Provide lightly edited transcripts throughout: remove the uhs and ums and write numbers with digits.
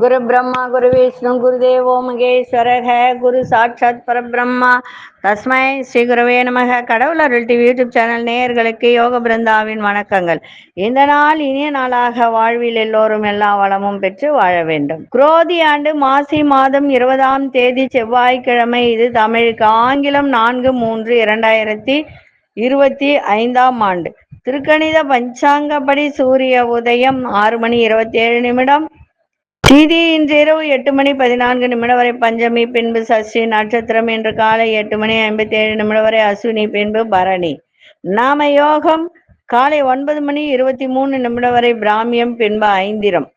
குரு பிரம்மா குரு விஷ்ணு குருதேவோ மகேஸ்வரக குரு சாட்சாத் பரபிரம்மா தஸ்மை ஸ்ரீ குருவே நமக. கடவுள் அருள் டிவி யூடியூப் சேனல் நேயர்களுக்கு யோக பிருந்தாவின் வணக்கங்கள். இந்த நாள் இனிய நாளாக வாழ்வில் எல்லோரும் எல்லா வளமும் பெற்று வாழ வேண்டும். குரோதி ஆண்டு மாசி மாதம் 20ஆம் தேதி செவ்வாய்க்கிழமை. இது தமிழுக்கு ஆங்கிலம் 4/3/2025ஆம் ஆண்டு. திருக்கணித பஞ்சாங்கப்படி சூரிய உதயம் 6:27. திதி இன்று இரவு 8:14 வரை பஞ்சமி, பின்பு சஷ்டி நட்சத்திரம். இன்று காலை 8:57 வரை அஸ்வினி, பின்பு பரணி. நாம யோகம் காலை 9:23 வரை பிராமியம், பின்பு ஐந்திரம்.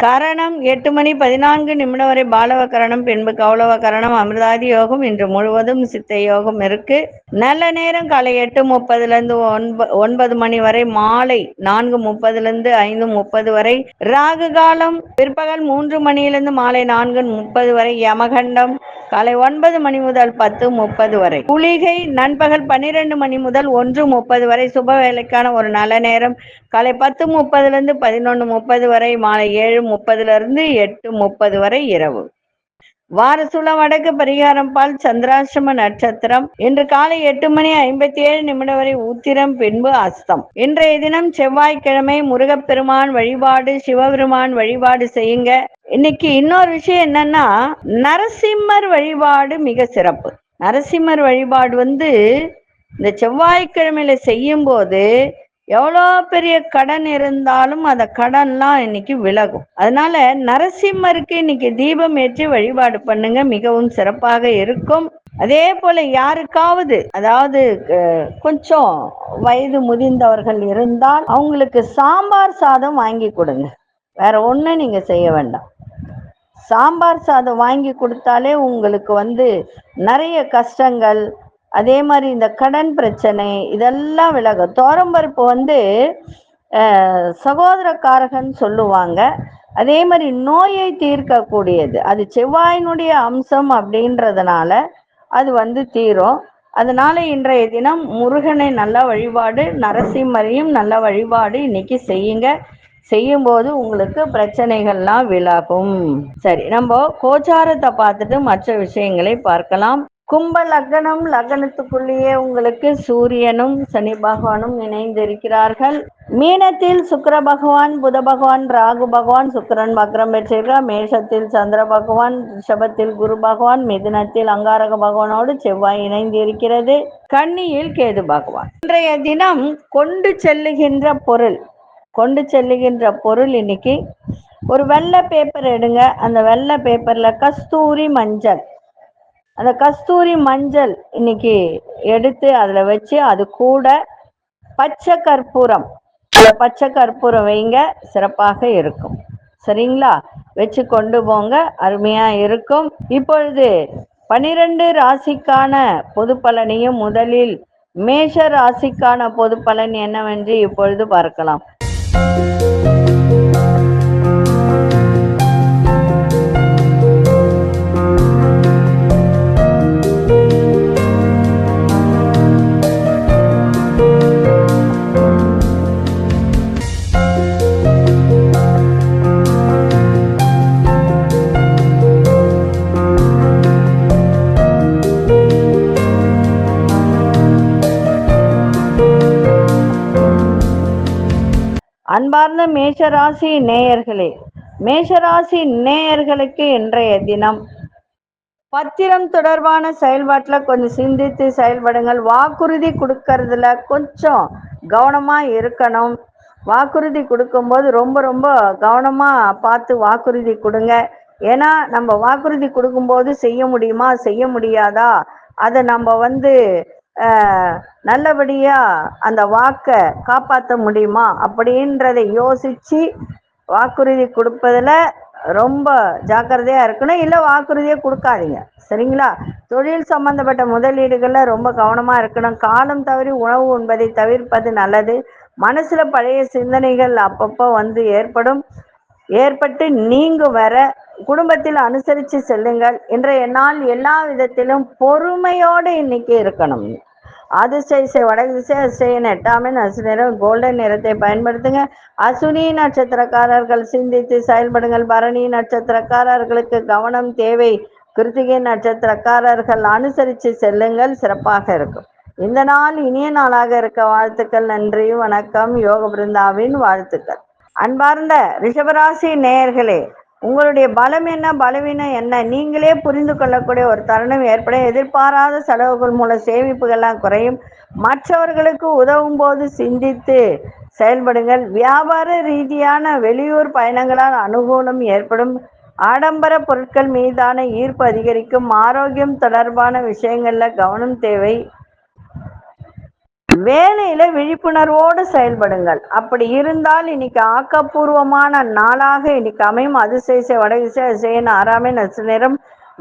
கரணம் 8:14 வரை பாலவ கரணம், பின்பு கௌளவ கரணம். அமிர்தாதி யோகம் இன்று முழுவதும் சித்த யோகம் இருக்கு. நல்ல நேரம் காலை 8:30 9 மணி வரை, மாலை 4:30 5:30 வரை. ராகு காலம் பிற்பகல் 3 மணியிலிருந்து மாலை 4:30 வரை. யமகண்டம் காலை 9 மணி முதல் 10:30 வரை. குளிகை நண்பகல் 12 மணி முதல் 1:30 வரை. சுப வேலைக்கான ஒரு நல்ல நேரம் காலை 10:30 11:30 வரை, மாலை 7:30 8:30 வரை இரவு. வாரசுல வடக்கு பரிகாரம் பால். சந்திராசிரம நட்சத்திரம் இன்று காலை 8:57 வரை உத்திரம், பின்பு அஸ்தம். இன்றைய தினம் செவ்வாய்க்கிழமை. முருகப்பெருமான் வழிபாடு, சிவபெருமான் வழிபாடு செய்யுங்க. இன்னைக்கு இன்னொரு விஷயம் என்னன்னா, நரசிம்மர் வழிபாடு மிக சிறப்பு. நரசிம்மர் வழிபாடு இந்த செவ்வாய்க்கிழமையில செய்யும் போது எவ்வளோ பெரிய கடன் இருந்தாலும் அந்த கடன்லாம் இன்னைக்கு விலகும். அதனால நரசிம்மருக்கு இன்னைக்கு தீபம் ஏற்றி வழிபாடு பண்ணுங்க, மிகவும் சிறப்பாக இருக்கும். அதே போல யாருக்காவது, அதாவது கொஞ்சம் வயது முதிர்ந்தவர்கள் இருந்தால் அவங்களுக்கு சாம்பார் சாதம் வாங்கி கொடுங்க. வேற ஒண்ணு நீங்க செய்ய வேண்டாம். சாம்பார் சாதம் வாங்கி கொடுத்தாலே உங்களுக்கு நிறைய கஷ்டங்கள், அதே மாதிரி இந்த கடன் பிரச்சனை இதெல்லாம் விலகும். தோரம்பருப்பு சகோதரக்காரகன் சொல்லுவாங்க. அதே மாதிரி நோயை தீர்க்கக்கூடியது. அது செவ்வாயினுடைய அம்சம் அப்படின்றதுனால அது தீரும். அதனால இன்றைய தினம் முருகனை நல்ல வழிபாடு, நரசிம்மரையும் நல்ல வழிபாடு இன்னைக்கு செய்யுங்க. செய்யும் போது உங்களுக்கு பிரச்சனைகள்லாம் விலகும். சரி, நம்ம கோச்சாரத்தை பார்த்துட்டு மற்ற விஷயங்களை பார்க்கலாம். கும்ப லக்னம், லக்னத்துக்குள்ளேயே உங்களுக்கு சூரியனும் சனி பகவானும் இணைந்திருக்கிறார்கள். மீனத்தில் சுக்கிர பகவான், புத பகவான், ராகு பகவான், சுக்கிரன் வக்ரம் பெற்றிருக்கிறார். மேஷத்தில் சந்திர பகவான், ரிஷபத்தில் குரு பகவான், மிதுனத்தில் அங்காரக பகவானோடு செவ்வாய் இணைந்து இருக்கிறது. கன்னியில் கேது பகவான். இன்றைய தினம் கொண்டு செல்லுகின்ற பொருள் இன்னைக்கு ஒரு வெள்ளை பேப்பர் எடுங்க. அந்த வெள்ளை பேப்பர்ல கஸ்தூரி மஞ்சள், அந்த கஸ்தூரி மஞ்சள் இன்னைக்கு எடுத்து அதுல வச்சு, அது கூட பச்சை கற்பூரம் வைங்க, சிறப்பாக இருக்கும். சரிங்களா? வச்சு கொண்டு போங்க, அருமையா இருக்கும். இப்பொழுது 12 ராசிக்கான பொது பலனையும், முதலில் மேஷ ராசிக்கான பொது பலன் என்னவென்று இப்பொழுது பார்க்கலாம். அன்பார்ந்த மேஷராசி நேயர்களே, மேஷராசி நேயர்களுக்கு இன்றைய தினம் பத்திரம் தொடர்பான செயல்பாட்டுல கொஞ்சம் சிந்தித்து செயல்படுங்கள். வாக்குறுதி கொடுக்கறதுல கொஞ்சம் கவனமா இருக்கணும். வாக்குறுதி கொடுக்கும்போது ரொம்ப ரொம்ப கவனமா பார்த்து வாக்குறுதி கொடுங்க. ஏன்னா நம்ம வாக்குறுதி கொடுக்கும்போது செய்ய முடியுமா செய்ய முடியாதா, அதை நம்ம நல்லபடியா அந்த வாக்கை காப்பாற்ற முடியுமா அப்படின்றதை யோசிச்சு வாக்குறுதி கொடுப்பதுல ரொம்ப ஜாக்கிரதையா இருக்கணும். இல்லை வாக்குறுதியை கொடுக்காதீங்க. சரிங்களா? தொழில் சம்பந்தப்பட்ட முதலீடுகள்ல ரொம்ப கவனமா இருக்கணும். காலம் தவறி உணவு உண்பதை தவிர்ப்பது நல்லது. மனசுல பழைய சிந்தனைகள் அப்பப்போ ஏற்பட்டு நீங்க வர குடும்பத்தில் அனுசரித்து செல்லுங்கள். இன்றைய நாள் எல்லா விதத்திலும் பொறுமையோடு இன்னைக்கு இருக்கணும். அதிர்ஷ்ட வடக்கு திசை அதிர்ஷ்ட 8ஆம் எண் அரிசி நிறம் கோல்டன் நிறத்தை பயன்படுத்துங்க. அசுனி நட்சத்திரக்காரர்கள் சிந்தித்து செயல்படுங்கள். பரணி நட்சத்திரக்காரர்களுக்கு கவனம் தேவை. கிருத்திகை நட்சத்திரக்காரர்கள் அனுசரித்து செல்லுங்கள், சிறப்பாக இருக்கும். இந்த நாள் இனிய நாளாக இருக்க வாழ்த்துக்கள். நன்றி, வணக்கம். யோக பிருந்தாவின் வாழ்த்துக்கள். அன்பார்ந்த ரிஷபராசி நேயர்களே, உங்களுடைய பலம் என்ன பலவீனம் என்ன நீங்களே புரிந்து கொள்ளக்கூடிய ஒரு தருணம் ஏற்படும். எதிர்பாராத செலவுகள் மூலம் சேமிப்புகள்லாம் குறையும். மற்றவர்களுக்கு உதவும் போது சிந்தித்து செயல்படுங்கள். வியாபார ரீதியான வெளியூர் பயணங்களால் அனுகூலம் ஏற்படும். ஆடம்பர பொருட்கள் மீதான ஈர்ப்பு அதிகரிக்கும். ஆரோக்கியம் தொடர்பான விஷயங்கள்ல கவனம் தேவை. வேலையில விழிப்புணர்வோடு செயல்படுங்கள். அப்படி இருந்தால் இன்னைக்கு ஆக்கப்பூர்வமான நாளாக இன்னைக்கு அமையும். அதிசய வடதிசை அதிசயன் 6ஆம் எண் நிறம்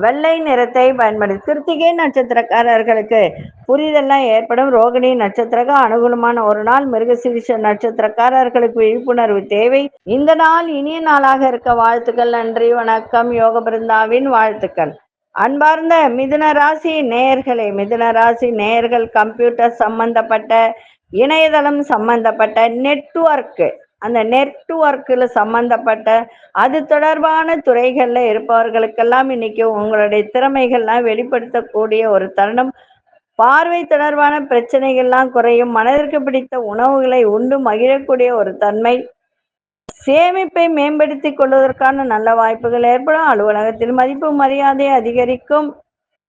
வெள்ளை நிறத்தை பயன்படுத்தி கிருத்திகை நட்சத்திரக்காரர்களுக்கு புரிதெல்லாம் ஏற்படும். ரோகிணி நட்சத்திரம் அனுகூலமான ஒரு நாள். மிருகசீரிஷ நட்சத்திரக்காரர்களுக்கு விழிப்புணர்வு தேவை. இந்த நாள் இனிய நாளாக இருக்க வாழ்த்துக்கள். நன்றி, வணக்கம். யோக பிருந்தாவின் வாழ்த்துக்கள். அன்பார்ந்த மிதுன ராசி நேயர்களே, மிதுன ராசி நேயர்கள் கம்ப்யூட்டர் சம்பந்தப்பட்ட இணையதளம் சம்பந்தப்பட்ட நெட்வொர்க், அந்த நெட்வொர்க்கில் சம்பந்தப்பட்ட அது தொடர்பான துறைகளில் இருப்பவர்களுக்கெல்லாம் இன்னைக்கு உங்களுடைய திறமைகள்லாம் வெளிப்படுத்தக்கூடிய ஒரு தருணம். பார்வை தொடர்பான பிரச்சனைகள்லாம் குறையும். மனதிற்கு பிடித்த உணவுகளை உண்டு மகிழக்கூடிய ஒரு தன்மை. சேமிப்பை மேம்படுத்திக் கொள்வதற்கான நல்ல வாய்ப்புகள் ஏற்படும். அலுவலகத்தில் மதிப்பு மரியாதை அதிகரிக்கும்.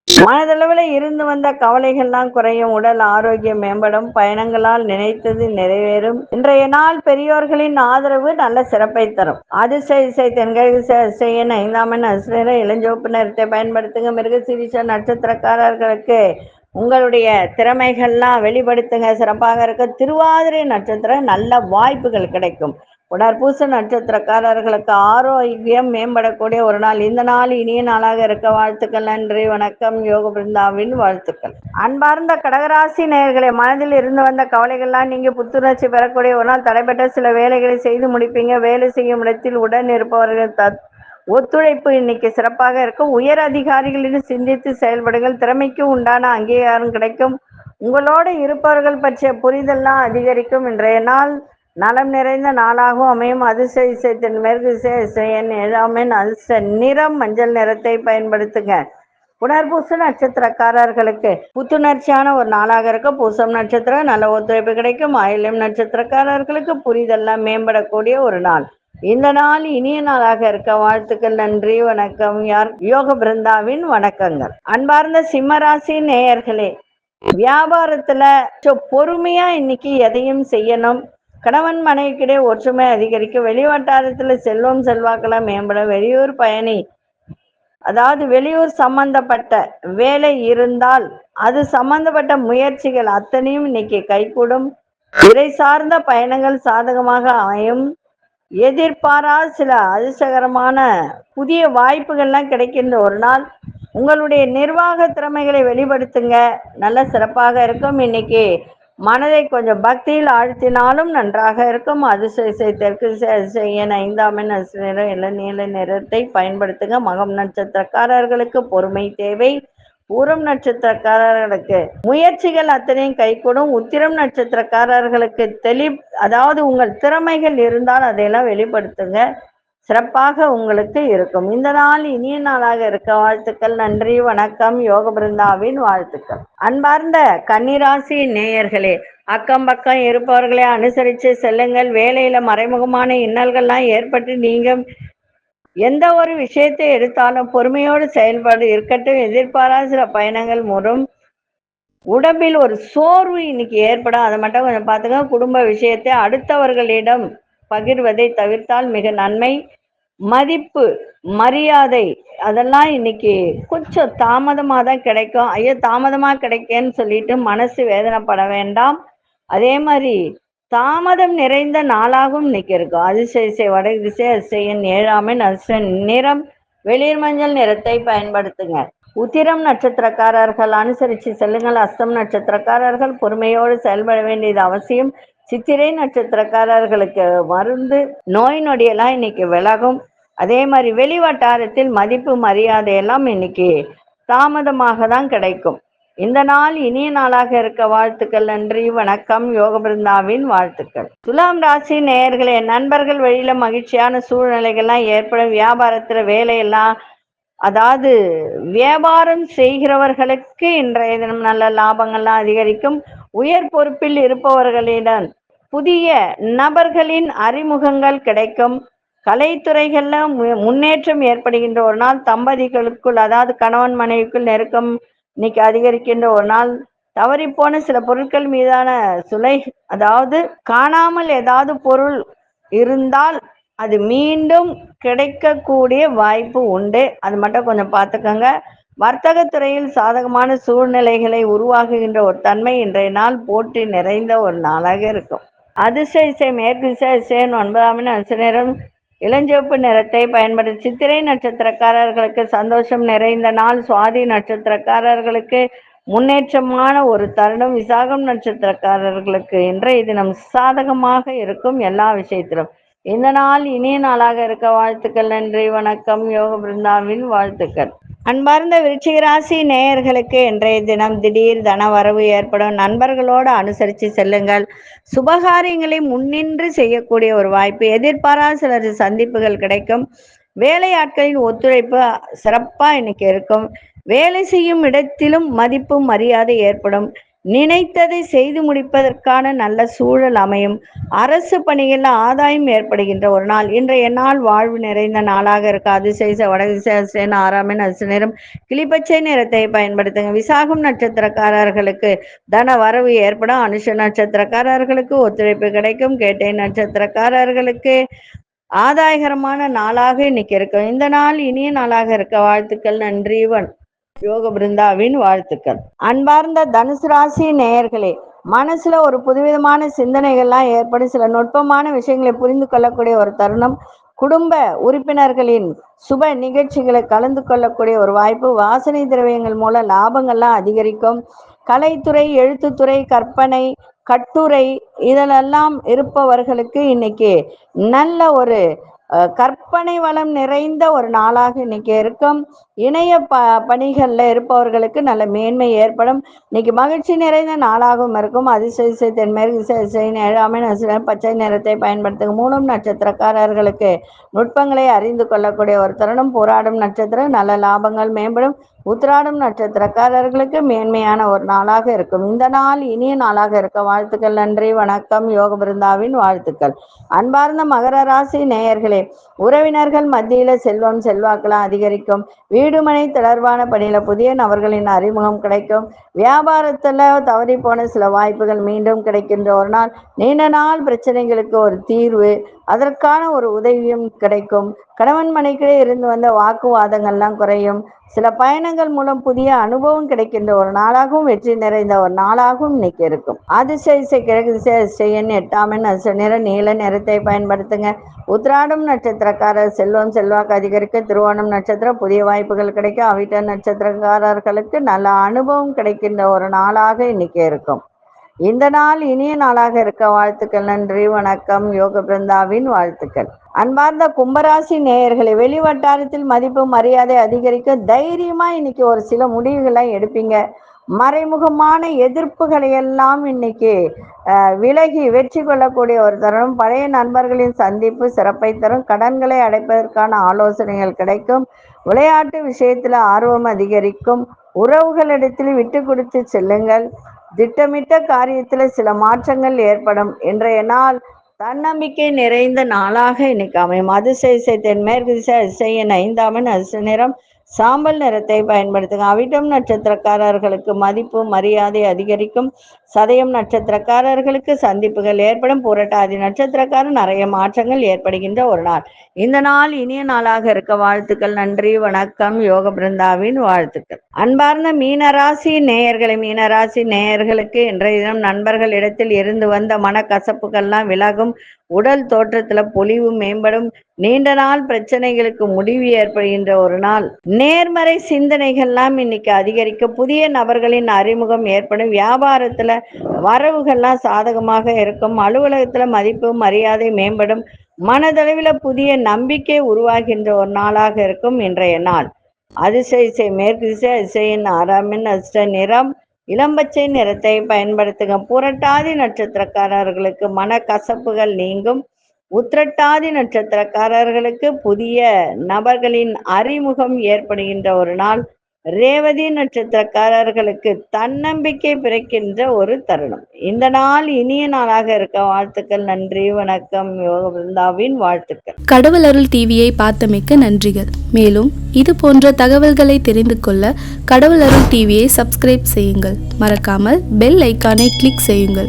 மனதளவில் இருந்து வந்த கவலைகள்லாம் குறையும். உடல் ஆரோக்கியம் மேம்படும். பயணங்களால் நினைத்தது நிறைவேறும். இன்றைய நாள் பெரியோர்களின் ஆதரவு நல்ல சிறப்பை தரும். அதிசய தென்கிழக்கு அதிசயன் 5ஆம் எண் அதிர்ஷ்ட இளஞ்சிவப்பு நிறத்தை பயன்படுத்துங்க. மிருகசீரிஷ நட்சத்திரக்காரர்களுக்கு உங்களுடைய திறமைகள்லாம் வெளிப்படுத்துங்க, சிறப்பாக இருக்க. திருவாதிரை நட்சத்திரம் நல்ல வாய்ப்புகள் கிடைக்கும். புனர்பூச நட்சத்திரக்காரர்களுக்கு ஆரோக்கியம் மேம்படக்கூடிய ஒரு நாள். இந்த நாள் இனிய நாளாக இருக்க வாழ்த்துக்கள். நன்றி, வணக்கம். யோக பிருந்தாவின் வாழ்த்துக்கள். அன்பார்ந்த கடகராசி நேயர்களே, மனதில் இருந்து வந்த கவலைகள்லாம் நீங்க புத்துணர்ச்சி பெறக்கூடிய ஒரு நாள். தடைபட்ட சில வேலைகளை செய்து முடிப்பீங்க. வேலை செய்யும் இடத்தில் உடன் இருப்பவர்கள் ஒத்துழைப்பு இன்னைக்கு சிறப்பாக இருக்கும். உயர் அதிகாரிகளிடம் சிந்தித்து செயல்படுங்கள். திறமைக்கு உண்டான அங்கீகாரம் கிடைக்கும். உங்களோடு இருப்பவர்கள் பற்றிய புரிதல்லாம் அதிகரிக்கும். இன்றைய நாள் நலம் நிறைந்த நாளாகவும் அமையும். அதிசயத்தின் மேற்கு திசையன் 7ஆம் எண் அதிர்ஷ்ட நிறம் மஞ்சள் நிறத்தை பயன்படுத்துங்க. புனர்பூச நட்சத்திரக்காரர்களுக்கு புத்துணர்ச்சியான ஒரு நாளாக இருக்க. பூசம் நட்சத்திரம் நல்ல ஒத்துழைப்பு கிடைக்கும். ஆயில்யம் நட்சத்திரக்காரர்களுக்கு புரிதெல்லாம் மேம்படக்கூடிய ஒரு நாள். இந்த நாள் இனிய நாளாக இருக்க வாழ்த்துக்கள். நன்றி, வணக்கம். யோக பிருந்தாவின் வணக்கங்கள். அன்பார்ந்த சிம்மராசி நேயர்களே, வியாபாரத்துல பொறுமையா இன்னைக்கு எதையும் செய்யணும். கணவன் மனைவிக்கிடையே ஒற்றுமை அதிகரிக்கும். வெளிவட்டாரத்துல செல்வம் செல்வாக்கெல்லாம் மேம்படும். வெளியூர் பயணி, அதாவது வெளியூர் சம்பந்தப்பட்ட வேலை இருந்தால் அது சம்பந்தப்பட்ட முயற்சிகள் அத்தனையும் இன்னைக்கு கைகூடும். இறை சார்ந்த பயணங்கள் சாதகமாக அமையும். எதிர்பாராத சில அதிர்ஷ்டகரமான புதிய வாய்ப்புகள்லாம் கிடைக்கின்ற ஒரு நாள். உங்களுடைய நிர்வாக திறமைகளை வெளிப்படுத்துங்க, நல்ல சிறப்பாக இருக்கும். இன்னைக்கு மனதை கொஞ்சம் பக்தியில் ஆழ்த்தினாலும் நன்றாக இருக்கும். அதிசய தெற்கு அதிசயன் 5ஆம் எண் நிறம் இளநீல நிறத்தை பயன்படுத்துங்க. மகம் நட்சத்திரக்காரர்களுக்கு பொறுமை தேவை. பூரம் நட்சத்திரக்காரர்களுக்கு முயற்சிகள் அத்தனையும் கைகூடும். உத்திரம் நட்சத்திரக்காரர்களுக்கு அதாவது உங்கள் திறமைகள் இருந்தால் அதையெல்லாம் வெளிப்படுத்துங்க, சிறப்பாக உங்களுக்கு இருக்கும். இந்த நாள் இனிய நாளாக இருக்க வாழ்த்துக்கள். நன்றி, வணக்கம். யோக பிருந்தாவின் வாழ்த்துக்கள். அன்பார்ந்த கன்னிராசி நேயர்களே, அக்கம் பக்கம் இருப்பவர்களை அனுசரித்து செல்லுங்கள். வேலையில மறைமுகமான இன்னல்கள்லாம் ஏற்பட்டு நீங்க எந்த ஒரு விஷயத்தை எடுத்தாலும் பொறுமையோடு செயல்பாடு இருக்கட்டும். எதிர்பாராத சில பயணங்கள் மூலம் உடம்பில் ஒரு சோர்வு இன்னைக்கு ஏற்படும். அதை மட்டும் கொஞ்சம் பார்த்துங்க. குடும்ப விஷயத்தை அடுத்தவர்களிடம் பகிர்வதை தவிர்த்தால் மிக நன்மை. மதிப்பு மரியாதை அதெல்லாம் இன்னைக்கு கொஞ்சம் தாமதமாக தான் கிடைக்கும். ஐயோ தாமதமாக கிடைக்கேன்னு சொல்லிட்டு மனசு வேதனைப்பட வேண்டாம். அதே மாதிரி தாமதம் நிறைந்த நாளாகவும் இன்னைக்கு இருக்கும். அதிசய வடக்கு திசை அதிசயன் 7ஆம் எண் அதிர்ஷ்ட நிறம் வெளிர் மஞ்சள் நிறத்தை பயன்படுத்துங்க. உத்திரம் நட்சத்திரக்காரர்கள் அனுசரித்து செல்லுங்கள். அஸ்தம் நட்சத்திரக்காரர்கள் பொறுமையோடு செயல்பட வேண்டியது அவசியம். சித்திரை நட்சத்திரக்காரர்களுக்கு மருந்து நோய் நொடியெல்லாம் இன்னைக்கு விலகும். அதே மாதிரி வெளி வட்டாரத்தில் மதிப்பு மரியாதையெல்லாம் இன்னைக்கு தாமதமாக தான் கிடைக்கும். இந்த நாள் இனிய நாளாக இருக்க வாழ்த்துக்கள். நன்றி, வணக்கம். யோக பிருந்தாவின் வாழ்த்துக்கள். துலாம் ராசி நேயர்களே, நண்பர்கள் வழியில மகிழ்ச்சியான சூழ்நிலைகள்லாம் ஏற்படும். வியாபாரத்துல வேலையெல்லாம், அதாவது வியாபாரம் செய்கிறவர்களுக்கு இன்றைய தினம் நல்ல லாபங்கள்லாம் அதிகரிக்கும். உயர் பொறுப்பில் இருப்பவர்களிடம் புதிய நபர்களின் அறிமுகங்கள் கிடைக்கும். கலைத்துறைகள்ல முன்னேற்றம் ஏற்படுகின்ற ஒரு நாள். தம்பதிகளுக்குள், அதாவது கணவன் மனைவிக்குள் நெருக்கம் இன்னைக்கு அதிகரிக்கின்ற ஒரு நாள். தவறிப்போன சில பொருட்கள் மீதான சுலை, அதாவது காணாமல் ஏதாவது பொருள் இருந்தால் அது மீண்டும் கிடைக்கக்கூடிய வாய்ப்பு உண்டு. அது மட்டும் கொஞ்சம் பார்த்துக்கோங்க. வர்த்தகத்துறையில் சாதகமான சூழ்நிலைகளை உருவாக்குகின்ற ஒரு தன்மை இன்றைய நாள் போட்டி நிறைந்த ஒரு நாளாக இருக்கும். அதிசய மேற்கு திசை 9ஆம் நேரம் இளஞ்சிவப்பு நிறத்தை பயன்படுத்தி சித்திரை நட்சத்திரக்காரர்களுக்கு சந்தோஷம் நிறைந்த நாள். சுவாதி நட்சத்திரக்காரர்களுக்கு முன்னேற்றமான ஒரு தருணம். விசாகம் நட்சத்திரக்காரர்களுக்கு இன்றைய தினம் சாதகமாக இருக்கும் எல்லா விஷயத்திலும். இந்த நாள் இனிய நாளாக இருக்க வாழ்த்துக்கள். நன்றி, வணக்கம். யோக பிருந்தாவின் வாழ்த்துக்கள். அன்பார்ந்த விருச்சிக ராசி நேயர்களுக்கு இன்றைய தினம் திடீர் தன வரவு ஏற்படும். நண்பர்களோடு அனுசரித்து செல்லுங்கள். சுபகாரியங்களை முன்னின்று செய்யக்கூடிய ஒரு வாய்ப்பு. எதிர்பாராத சிலர் சந்திப்புகள் கிடைக்கும். வேலையாட்களின் ஒத்துழைப்பு சிறப்பா இன்னைக்கு இருக்கும். வேலை செய்யும் இடத்திலும் மதிப்பு மரியாதை ஏற்படும். நினைத்ததை செய்து முடிப்பதற்கான நல்ல சூழல் அமையும். அரசு பணிகளில் ஆதாயம் ஏற்படுகின்ற ஒரு நாள். இன்றைய நாள் வாழ்வு நிறைந்த நாளாக இருக்க. அதிசய வடதிசை 6ஆம் நிறம் கிளிப்பச்சை நிறத்தை பயன்படுத்துங்க. விசாகம் நட்சத்திரக்காரர்களுக்கு தன வரவு ஏற்படும். அனுஷ நட்சத்திரக்காரர்களுக்கு ஒத்துழைப்பு கிடைக்கும். கேட்டை நட்சத்திரக்காரர்களுக்கு ஆதாயகரமான நாளாக இன்னைக்கு இருக்கும். இந்த நாள் இனிய நாளாக இருக்க வாழ்த்துக்கள். நன்றி, யோக பிருந்தாவின் வாழ்த்துக்கள். அன்பார்ந்த தனுசு ராசி நேயர்களே, மனசுல ஒரு புதுவிதமான சிந்தனைகள்லாம் ஏற்படும். சில நுட்பமான விஷயங்களை புரிந்து கொள்ளக்கூடிய ஒரு தருணம். குடும்ப உறுப்பினர்களின் சுப நிகழ்ச்சிகளை கலந்து கொள்ளக்கூடிய ஒரு வாய்ப்பு. வாசனை திரவியங்கள் மூலம் லாபங்கள்லாம் அதிகரிக்கும். கலைத்துறை, எழுத்துத்துறை, கற்பனை, கட்டுரை இதிலெல்லாம் இருப்பவர்களுக்கு இன்னைக்கு நல்ல ஒரு கற்பனை வளம் நிறைந்த ஒரு நாளாக இன்னைக்கு இருக்கும். இணைய பணிகள்ல இருப்பவர்களுக்கு நல்ல மேன்மை ஏற்படும். இன்னைக்கு மகிழ்ச்சி நிறைந்த நாளாகவும் இருக்கும். அதிசய தென்மேற்கு திசை 7ஆம் பச்சை நிறத்தை பயன்படுத்தும். மூலம் நட்சத்திரக்காரர்களுக்கு நுட்பங்களை அறிந்து கொள்ளக்கூடிய ஒரு தருணம். போராடும் நட்சத்திரம் நல்ல லாபங்கள் மேம்படும். உத்திராடம் நட்சத்திரக்காரர்களுக்கு மேன்மையான ஒரு நாளாக இருக்கும். இந்த நாள் இனிய நாளாக இருக்க வாழ்த்துக்கள். நன்றி, வணக்கம். யோக பிருந்தாவின் வாழ்த்துக்கள். அன்பார்ந்த மகர ராசி நேயர்களே, உறவினர்கள் மத்தியில செல்வம் செல்வாக்கெல்லாம் அதிகரிக்கும். வீடுமனை தொடர்பான பணியில புதிய நபர்களின் அறிமுகம் கிடைக்கும். வியாபாரத்துல தவறி போன சில வாய்ப்புகள் மீண்டும் கிடைக்கின்ற ஒரு நாள். நீண்ட நாள் பிரச்சனைகளுக்கு ஒரு தீர்வு, அதற்கான ஒரு உதவியும் கிடைக்கும். கணவன் மனைவிக்கிடையே இருந்து வந்த வாக்குவாதங்கள்லாம் குறையும். சில பயணங்கள் மூலம் புதிய அனுபவம் கிடைக்கின்ற ஒரு நாளாகவும் வெற்றி நிறைந்த ஒரு நாளாகவும் இன்னைக்கு இருக்கும். அதிசய கிழக்கு திசை 8ஆம் நிற நீல நிறத்தை பயன்படுத்துங்க. உத்திராடம் நட்சத்திரக்காரர் செல்வம் செல்வாக்கு அதிகரிக்க. திருவோணம் நட்சத்திரம் புதிய வாய்ப்புகள் கிடைக்கும். அவிட்ட நட்சத்திரக்காரர்களுக்கு நல்ல அனுபவம் கிடைக்கின்ற ஒரு நாளாக இன்னைக்கு இருக்கும். இந்த நாள் இனிய நாளாக இருக்க வாழ்த்துக்கள். நன்றி, வணக்கம். யோக பிருந்தாவின் வாழ்த்துக்கள். அன்பார்ந்த கும்பராசி நேயர்களை, வெளி வட்டாரத்தில் மதிப்பு மரியாதை அதிகரிக்க. தைரியமா இன்னைக்கு ஒரு சில முடிவுகளை எடுப்பீங்க. மறைமுகமான எதிர்ப்புகளை எல்லாம் இன்னைக்கு விலகி வெற்றி கொள்ளக்கூடிய ஒரு தருணம். பழைய நண்பர்களின் சந்திப்பு சிறப்பை தரும். கடன்களை அடைப்பதற்கான ஆலோசனைகள் கிடைக்கும். விளையாட்டு விஷயத்துல ஆர்வம் அதிகரிக்கும். உறவுகளிடத்தில் விட்டு கொடுத்து செல்லுங்கள். திட்டமிட்ட காரியத்துல சில மாற்றங்கள் ஏற்படும். இன்றைய நாள் தன்னம்பிக்கை நிறைந்த நாளாக இன்னைக்கு அமையும். அதிசய தென்மேற்கு திசை 5ஆம் நிறம் சாம்பல் நிறத்தை பயன்படுத்துங்க. அவிட்டம் நட்சத்திரக்காரர்களுக்கு மதிப்பு மரியாதை அதிகரிக்கும். சதயம் நட்சத்திரக்காரர்களுக்கு சந்திப்புகள் ஏற்படும். புரட்டாதி நட்சத்திரக்காரர் நிறைய மாற்றங்கள் ஏற்படுகின்ற ஒரு நாள். இந்த நாள் இனிய நாளாக இருக்க வாழ்த்துக்கள். நன்றி, வணக்கம். யோக பிருந்தாவின் வாழ்த்துக்கள். அன்பார்ந்த மீனராசி நேயர்களை, மீனராசி நேயர்களுக்கு இன்றைய தினம் நண்பர்கள் இடத்தில் இருந்து வந்த மனக்கசப்புகள்லாம் விலகும். உடல் தோற்றத்துல பொலிவு மேம்படும். நீண்ட நாள் பிரச்சனைகளுக்கு முடிவு ஏற்படுகின்ற ஒரு நாள். நேர்மறை சிந்தனைகள்லாம் இன்னைக்கு அதிகரிக்க. புதிய நபர்களின் அறிமுகம் ஏற்படும். வியாபாரத்துல வரவுகள்லாம் சாதகமாக இருக்கும். அலுவலகத்துல மதிப்பு மரியாதை மேம்படும். மனதளவில் புதிய நம்பிக்கை உருவாகின்ற ஒரு நாளாக இருக்கும் இன்றைய நாள். அதிசய மேற்கு திசை 6ஆம் நிறம் இளம்பச்சை நிறத்தை பயன்படுத்துங்க. புரட்டாதி நட்சத்திரக்காரர்களுக்கு மனக்கசப்புகள் நீங்கும். உத்திரட்டாதி நட்சத்திரக்காரர்களுக்கு புதிய நபர்களின் அறிமுகம் ஏற்படுகின்ற ஒரு நாள். ரேவதி நட்சத்திரக்காரர்களுக்கு தன்னம்பிக்கை பிறக்கின்ற ஒரு தருணம். இந்த நாள் இனிய நாளாக இருக்க வாழ்த்துக்கள். நன்றி, வணக்கம். யோக பிருந்தாவின் வாழ்த்துக்கள். கடவுள் அருள் டிவியை பார்த்தமைக்க நன்றிகள். மேலும் இது போன்ற தகவல்களை தெரிந்து கொள்ள கடவுள் அருள் டிவியை சப்ஸ்கிரைப் செய்யுங்கள். மறக்காமல் பெல் ஐக்கானை கிளிக் செய்யுங்கள்.